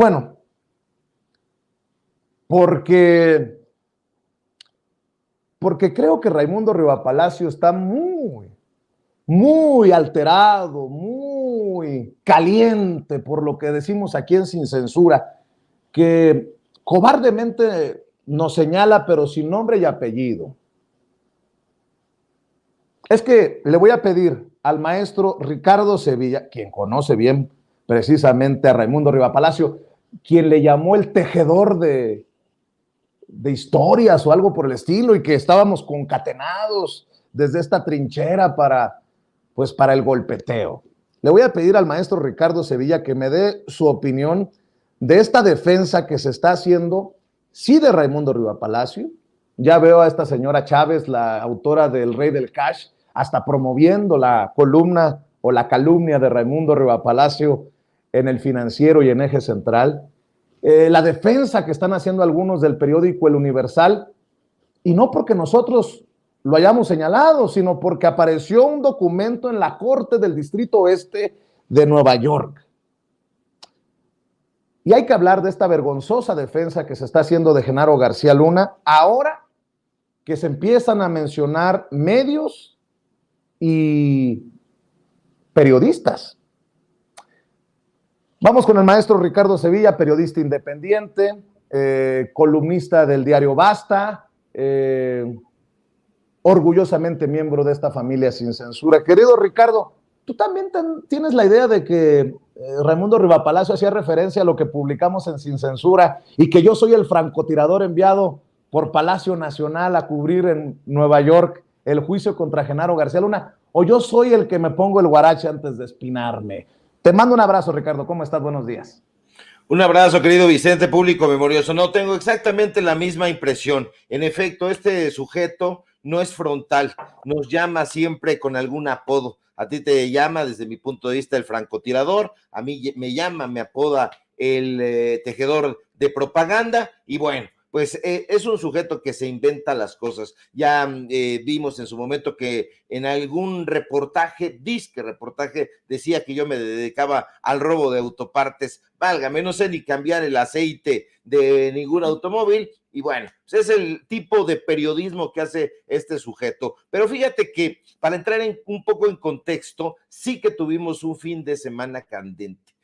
Bueno, porque creo que Raimundo Rivapalacio está muy alterado, muy caliente por lo que decimos aquí en Sin Censura, que cobardemente nos señala, pero sin nombre y apellido. Es que le voy a pedir al maestro Ricardo Sevilla, quien conoce bien precisamente a Raimundo Rivapalacio, quien le llamó el tejedor de historias o algo por el estilo, y que estábamos concatenados desde esta trinchera para el golpeteo. Le voy a pedir al maestro Ricardo Sevilla que me dé su opinión de esta defensa que se está haciendo, sí, de Raimundo Rivapalacio. Ya veo a esta señora Chávez, la autora del Rey del Cash, hasta promoviendo la columna o la calumnia de Raimundo Rivapalacio en El Financiero y en Eje Central. La defensa que están haciendo algunos del periódico El Universal, y no porque nosotros lo hayamos señalado, sino porque apareció un documento en la Corte del Distrito Oeste de Nueva York. Y hay que hablar de esta vergonzosa defensa que se está haciendo de Genaro García Luna, ahora que se empiezan a mencionar medios y periodistas. Vamos con el maestro Ricardo Sevilla, periodista independiente, columnista del diario Basta, orgullosamente miembro de esta familia Sin Censura. Querido Ricardo, ¿tú también tienes la idea de que Raimundo Rivapalacio hacía referencia a lo que publicamos en Sin Censura y que yo soy el francotirador enviado por Palacio Nacional a cubrir en Nueva York el juicio contra Genaro García Luna? ¿O yo soy el que me pongo el guarache antes de espinarme? Te mando un abrazo, Ricardo. ¿Cómo estás? Buenos días. Un abrazo, querido Vicente, público memorioso. No, tengo exactamente la misma impresión. En efecto, este sujeto no es frontal, nos llama siempre con algún apodo. A ti te llama, desde mi punto de vista, el francotirador, a mí me apoda el tejedor de propaganda, y bueno, pues es un sujeto que se inventa las cosas. Ya vimos en su momento que en algún reportaje, decía que yo me dedicaba al robo de autopartes. Válgame, no sé ni cambiar el aceite de ningún automóvil, y bueno, pues es el tipo de periodismo que hace este sujeto. Pero fíjate que, para entrar un poco en contexto, sí que tuvimos un fin de semana candente.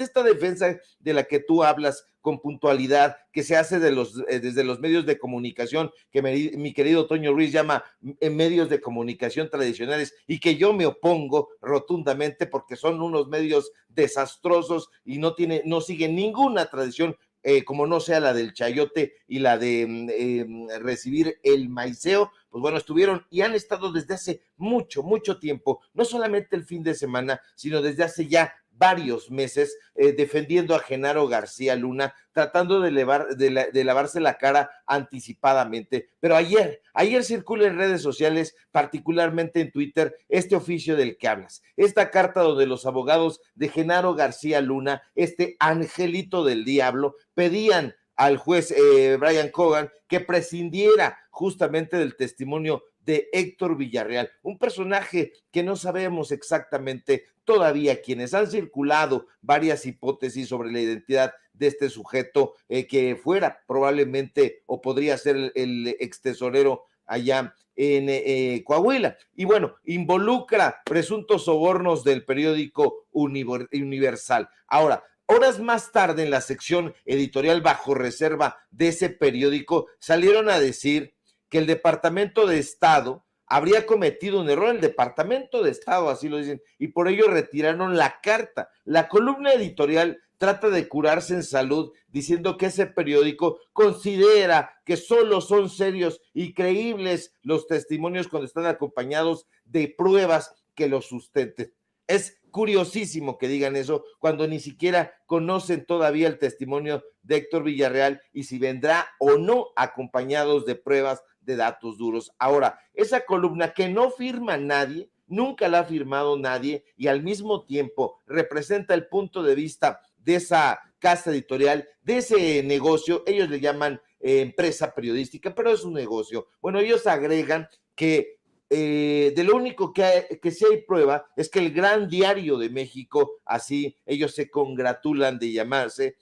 Esta defensa de la que tú hablas con puntualidad, que se hace desde los medios de comunicación, que mi querido Toño Ruiz llama medios de comunicación tradicionales, y que yo me opongo rotundamente porque son unos medios desastrosos y no siguen ninguna tradición, como no sea la del chayote y la de recibir el maiceo. Pues bueno, estuvieron y han estado desde hace mucho tiempo, no solamente el fin de semana, sino desde hace ya varios meses, defendiendo a Genaro García Luna, tratando de lavarse la cara anticipadamente. Pero ayer circula en redes sociales, particularmente en Twitter, este oficio del que hablas, esta carta donde los abogados de Genaro García Luna, este angelito del diablo, pedían al juez Brian Cogan que prescindiera justamente del testimonio de Héctor Villarreal, un personaje que no sabemos exactamente todavía quiénes. Han circulado varias hipótesis sobre la identidad de este sujeto, que fuera probablemente o podría ser el extesorero allá en Coahuila, y bueno, involucra presuntos sobornos del periódico Universal. Ahora, horas más tarde, en la sección editorial bajo reserva de ese periódico, salieron a decir que el Departamento de Estado habría cometido un error. El Departamento de Estado, así lo dicen, y por ello retiraron la carta. La columna editorial trata de curarse en salud, diciendo que ese periódico considera que solo son serios y creíbles los testimonios cuando están acompañados de pruebas que los sustenten. Es curiosísimo que digan eso cuando ni siquiera conocen todavía el testimonio de Héctor Villarreal y si vendrá o no acompañados de pruebas, de datos duros. Ahora, esa columna que no firma nadie, nunca la ha firmado nadie, y al mismo tiempo representa el punto de vista de esa casa editorial, de ese negocio. Ellos le llaman empresa periodística, pero es un negocio. Bueno, ellos agregan que de lo único que sí hay prueba es que el Gran Diario de México, así ellos se congratulan de llamarse,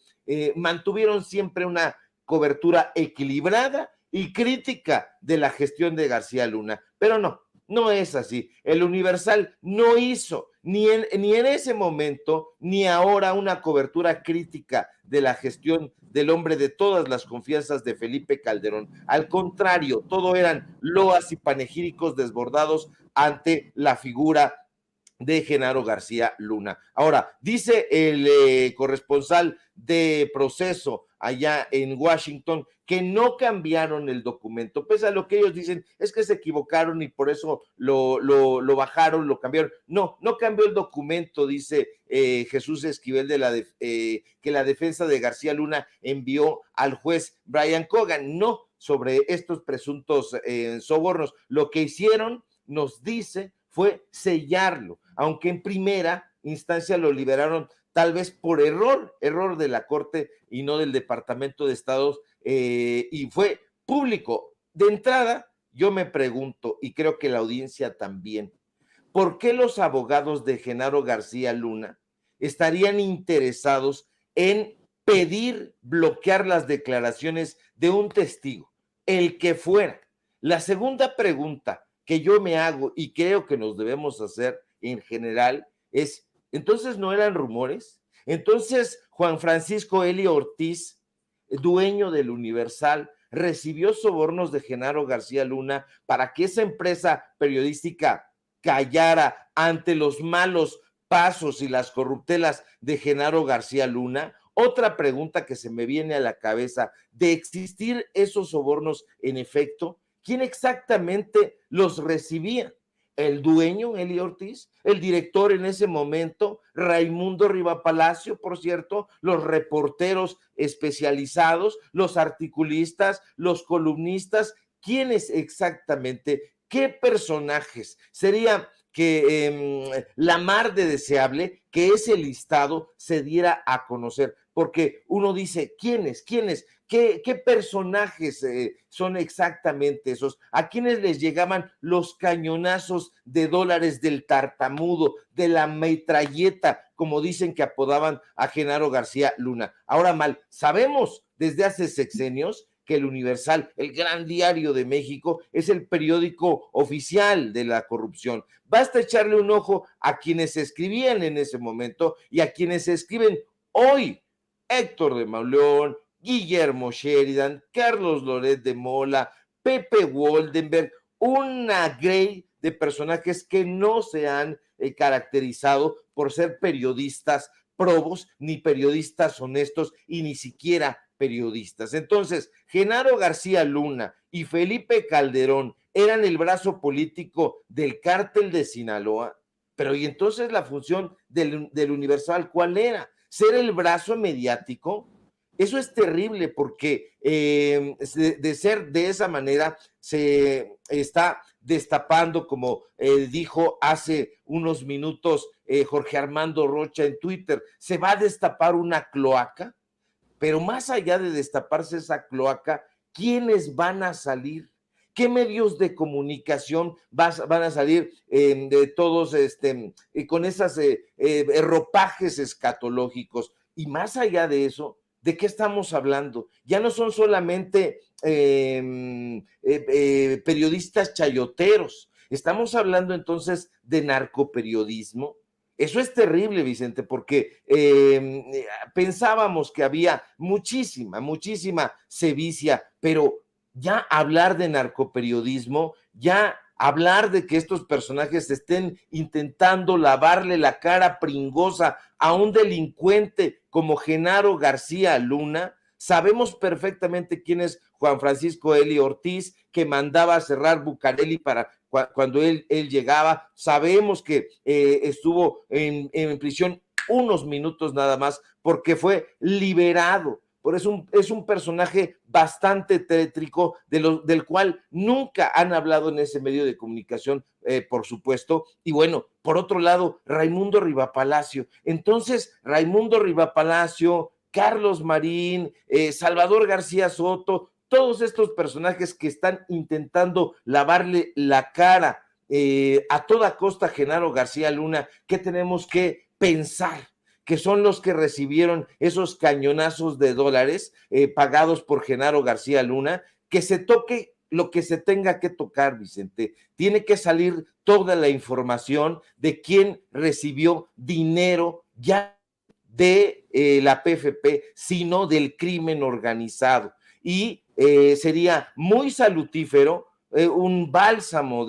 mantuvieron siempre una cobertura equilibrada y crítica de la gestión de García Luna, pero no es así. El Universal no hizo ni en ese momento ni ahora una cobertura crítica de la gestión del hombre de todas las confianzas de Felipe Calderón. Al contrario, todo eran loas y panegíricos desbordados ante la figura de Genaro García Luna. Ahora, dice el corresponsal de Proceso allá en Washington que no cambiaron el documento, pese a lo que ellos dicen es que se equivocaron y por eso lo bajaron, lo cambiaron. No cambió el documento, dice Jesús Esquivel, que la defensa de García Luna envió al juez Brian Cogan, no sobre estos presuntos sobornos. Lo que hicieron, nos dice, fue sellarlo, aunque en primera instancia lo liberaron tal vez por error de la Corte y no del Departamento de Estado, y fue público. De entrada, yo me pregunto, y creo que la audiencia también, ¿por qué los abogados de Genaro García Luna estarían interesados en pedir bloquear las declaraciones de un testigo, el que fuera? La segunda pregunta que yo me hago y creo que nos debemos hacer en general es, ¿entonces no eran rumores? Entonces Juan Francisco Eli Ortiz, dueño del Universal, recibió sobornos de Genaro García Luna para que esa empresa periodística callara ante los malos pasos y las corruptelas de Genaro García Luna. Otra pregunta que se me viene a la cabeza, de existir esos sobornos en efecto, ¿quién exactamente los recibía? El dueño, Eli Ortiz, el director en ese momento, Raimundo Riva Palacio, por cierto, los reporteros especializados, los articulistas, los columnistas, ¿quiénes exactamente? ¿Qué personajes? Sería que la mar de deseable que ese listado se diera a conocer, porque uno dice, ¿quiénes? ¿Qué personajes son exactamente esos? ¿A quiénes les llegaban los cañonazos de dólares del tartamudo, de la metralleta, como dicen que apodaban a Genaro García Luna? Ahora mal, sabemos desde hace sexenios que el Universal, el Gran Diario de México, es el periódico oficial de la corrupción. Basta echarle un ojo a quienes escribían en ese momento y a quienes escriben hoy. Héctor de Mauleón, Guillermo Sheridan, Carlos Loret de Mola, Pepe Woldenberg, una grey de personajes que no se han caracterizado por ser periodistas probos, ni periodistas honestos y ni siquiera periodistas. Entonces, Genaro García Luna y Felipe Calderón eran el brazo político del cártel de Sinaloa, pero ¿y entonces la función del Universal cuál era? ¿Ser el brazo mediático? Eso es terrible porque de ser de esa manera se está destapando, como dijo hace unos minutos Jorge Armando Rocha en Twitter, se va a destapar una cloaca, pero más allá de destaparse esa cloaca, ¿quiénes van a salir? ¿Qué medios de comunicación van a salir de todos con esos ropajes escatológicos? Y más allá de eso, ¿de qué estamos hablando? Ya no son solamente periodistas chayoteros, estamos hablando entonces de narcoperiodismo. Eso es terrible, Vicente, porque pensábamos que había muchísima sevicia, pero ya hablar de narcoperiodismo, ya hablar de que estos personajes estén intentando lavarle la cara pringosa a un delincuente como Genaro García Luna, sabemos perfectamente quién es Juan Francisco Eli Ortiz, que mandaba a cerrar Bucareli cuando él llegaba. Sabemos que estuvo en prisión unos minutos nada más porque fue liberado. Por eso es un personaje bastante tétrico del cual nunca han hablado en ese medio de comunicación, por supuesto. Y bueno, por otro lado, Raimundo Riva Palacio. Entonces, Raimundo Riva Palacio, Carlos Marín, Salvador García Soto, todos estos personajes que están intentando lavarle la cara a toda costa Genaro García Luna, ¿qué tenemos que pensar? Que son los que recibieron esos cañonazos de dólares pagados por Genaro García Luna, que se toque lo que se tenga que tocar, Vicente. Tiene que salir toda la información de quién recibió dinero ya de la PFP, sino del crimen organizado. Y sería muy salutífero, un bálsamo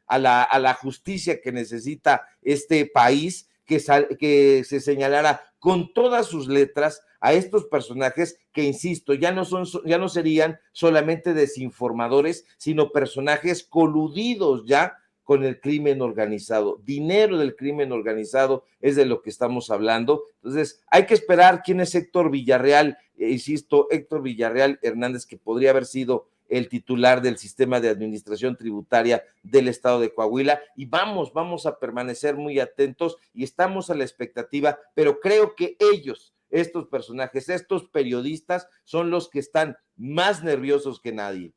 a la justicia que necesita este país, que se señalara con todas sus letras a estos personajes que, insisto, ya no serían solamente desinformadores, sino personajes coludidos ya con el crimen organizado. Dinero del crimen organizado es de lo que estamos hablando. Entonces, hay que esperar quién es Héctor Villarreal, insisto, Héctor Villarreal Hernández, que podría haber sido el titular del sistema de administración tributaria del estado de Coahuila, y vamos a permanecer muy atentos y estamos a la expectativa, pero creo que ellos, estos personajes, estos periodistas, son los que están más nerviosos que nadie.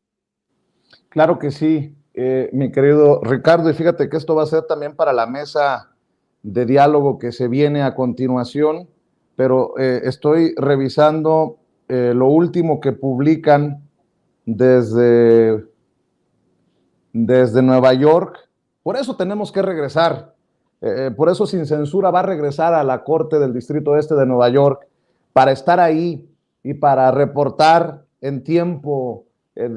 Claro que sí, mi querido Ricardo, y fíjate que esto va a ser también para la mesa de diálogo que se viene a continuación, pero estoy revisando lo último que publican desde Nueva York. Por eso tenemos que regresar. Por eso Sin Censura va a regresar a la Corte del Distrito Este de Nueva York para estar ahí y para reportar en tiempo,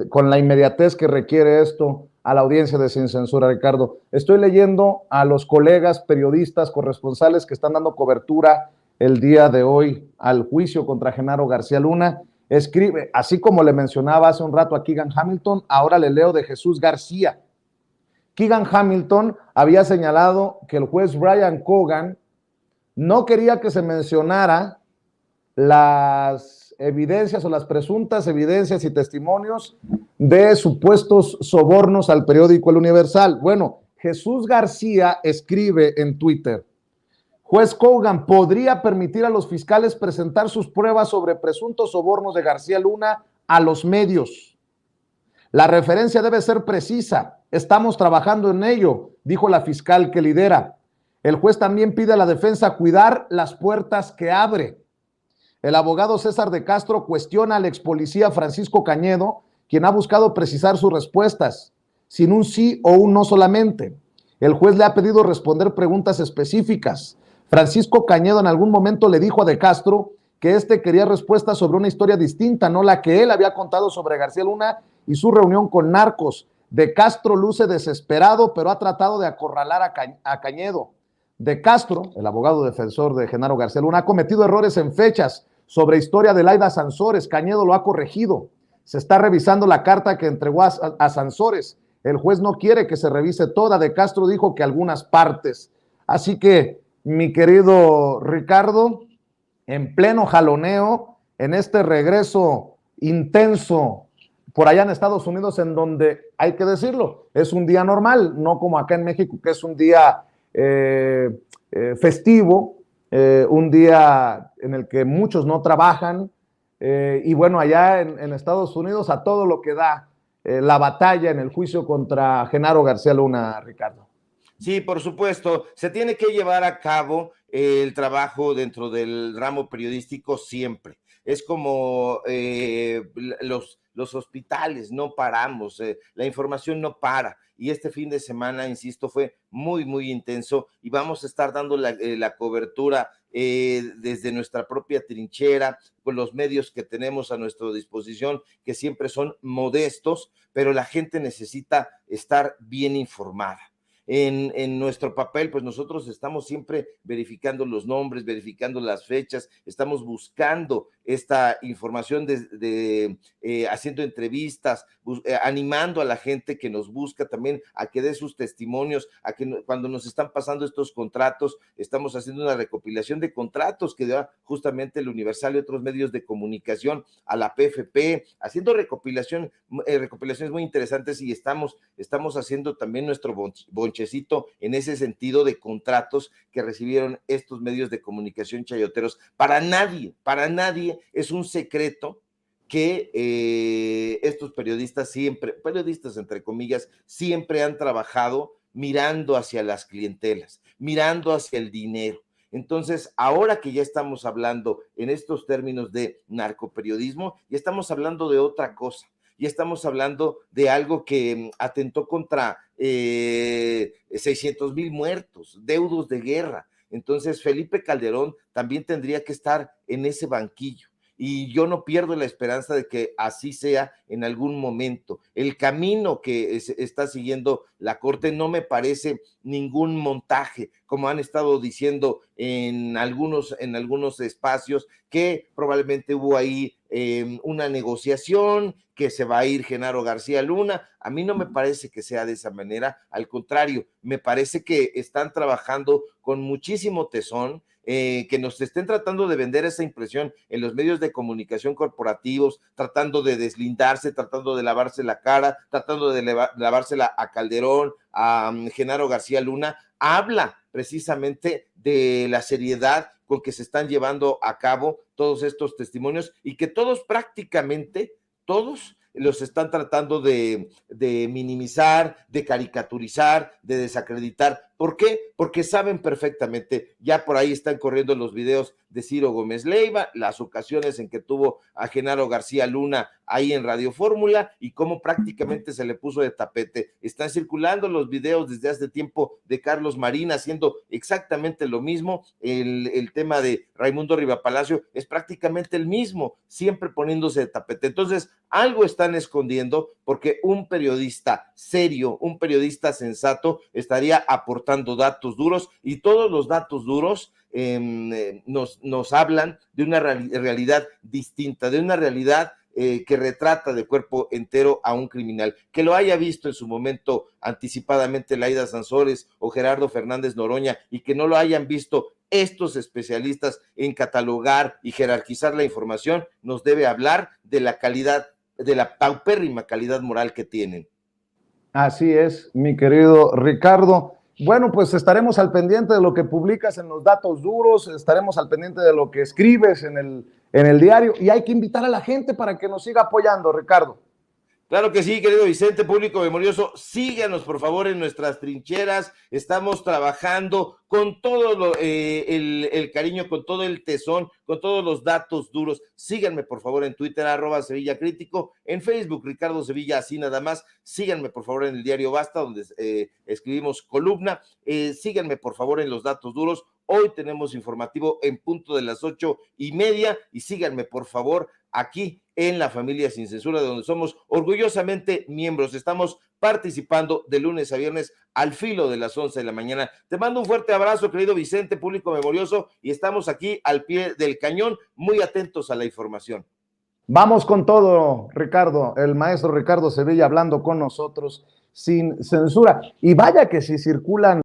con la inmediatez que requiere esto, a la audiencia de Sin Censura, Ricardo. Estoy leyendo a los colegas periodistas corresponsales que están dando cobertura el día de hoy al juicio contra Genaro García Luna. Escribe, así como le mencionaba hace un rato a Keegan Hamilton, ahora le leo de Jesús García. Keegan Hamilton había señalado que el juez Brian Cogan no quería que se mencionara las evidencias o las presuntas evidencias y testimonios de supuestos sobornos al periódico El Universal. Bueno, Jesús García escribe en Twitter: juez Cogan podría permitir a los fiscales presentar sus pruebas sobre presuntos sobornos de García Luna a los medios. La referencia debe ser precisa. Estamos trabajando en ello, dijo la fiscal que lidera. El juez también pide a la defensa cuidar las puertas que abre. El abogado César de Castro cuestiona al ex policía Francisco Cañedo, quien ha buscado precisar sus respuestas, sin un sí o un no solamente. El juez le ha pedido responder preguntas específicas. Francisco Cañedo en algún momento le dijo a de Castro que éste quería respuestas sobre una historia distinta, no la que él había contado sobre García Luna y su reunión con narcos. De Castro luce desesperado, pero ha tratado de acorralar a Cañedo. De Castro, el abogado defensor de Genaro García Luna, ha cometido errores en fechas sobre historia de Laida Sansores. Cañedo lo ha corregido. Se está revisando la carta que entregó a Sansores. El juez no quiere que se revise toda. De Castro dijo que algunas partes. Así que, mi querido Ricardo, en pleno jaloneo, en este regreso intenso por allá en Estados Unidos, en donde, hay que decirlo, es un día normal, no como acá en México, que es un día festivo, un día en el que muchos no trabajan, y bueno, allá en Estados Unidos a todo lo que da la batalla en el juicio contra Genaro García Luna, Ricardo. Sí, por supuesto, se tiene que llevar a cabo el trabajo dentro del ramo periodístico siempre. Es como los hospitales, no paramos, la información no para. Y este fin de semana, insisto, fue muy intenso y vamos a estar dando la cobertura desde nuestra propia trinchera, con los medios que tenemos a nuestra disposición, que siempre son modestos, pero la gente necesita estar bien informada. En nuestro papel, pues nosotros estamos siempre verificando los nombres, verificando las fechas, estamos buscando esta información haciendo entrevistas, animando a la gente que nos busca también a que dé sus testimonios, a que cuando nos están pasando estos contratos, estamos haciendo una recopilación de contratos que da justamente el Universal y otros medios de comunicación a la PFP, haciendo recopilaciones muy interesantes, y estamos haciendo también nuestro bonchecito en ese sentido de contratos que recibieron estos medios de comunicación chayoteros. Para nadie es un secreto que estos periodistas siempre, periodistas entre comillas, siempre han trabajado mirando hacia las clientelas, mirando hacia el dinero. Entonces, ahora que ya estamos hablando en estos términos de narcoperiodismo, ya estamos hablando de otra cosa. Ya estamos hablando de algo que atentó contra 600,000 muertos, deudos de guerra. Entonces, Felipe Calderón también tendría que estar en ese banquillo. Y yo no pierdo la esperanza de que así sea en algún momento. El camino que está siguiendo la Corte no me parece ningún montaje, como han estado diciendo en algunos espacios, que probablemente hubo ahí una negociación, que se va a ir Genaro García Luna. A mí no me parece que sea de esa manera, al contrario, me parece que están trabajando con muchísimo tesón, que nos estén tratando de vender esa impresión en los medios de comunicación corporativos, tratando de deslindarse, tratando de lavarse la cara, tratando de lavársela a Calderón, a Genaro García Luna, habla precisamente de la seriedad con que se están llevando a cabo todos estos testimonios y que todos prácticamente, todos los están tratando de minimizar, de caricaturizar, de desacreditar. ¿Por qué? Porque saben perfectamente, ya por ahí están corriendo los videos de Ciro Gómez Leiva, las ocasiones en que tuvo a Genaro García Luna ahí en Radio Fórmula y cómo prácticamente se le puso de tapete. Están circulando los videos desde hace tiempo de Carlos Marín haciendo exactamente lo mismo. El tema de Raimundo Rivapalacio es prácticamente el mismo, siempre poniéndose de tapete. Entonces, algo están escondiendo porque un periodista serio, un periodista sensato estaría aportando datos duros y todos los datos duros nos hablan de una realidad distinta, de una realidad que retrata de cuerpo entero a un criminal. Que lo haya visto en su momento anticipadamente Laida Sansores o Gerardo Fernández Noroña y que no lo hayan visto estos especialistas en catalogar y jerarquizar la información, nos debe hablar de la calidad, de la paupérrima calidad moral que tienen. Así es, mi querido Ricardo. Bueno, pues estaremos al pendiente de lo que publicas en los datos duros, estaremos al pendiente de lo que escribes en el diario y hay que invitar a la gente para que nos siga apoyando, Ricardo. Claro que sí, querido Vicente, público memorioso, síganos por favor en nuestras trincheras, estamos trabajando con todo el cariño, con todo el tesón, con todos los datos duros. Síganme por favor en Twitter, @Sevilla Crítico, en Facebook, Ricardo Sevilla, así nada más. Síganme por favor en el diario Basta, donde escribimos columna. Síganme por favor en los datos duros. Hoy tenemos informativo en punto de las 8:30 y síganme por favor aquí en La Familia Sin Censura, donde somos orgullosamente miembros. Estamos participando de lunes a viernes al filo de las 11 de la mañana. Te mando un fuerte abrazo, querido Vicente, público memorioso, y estamos aquí al pie del cañón, muy atentos a la información. Vamos con todo, Ricardo, el maestro Ricardo Sevilla hablando con nosotros sin censura. Y vaya que si circulan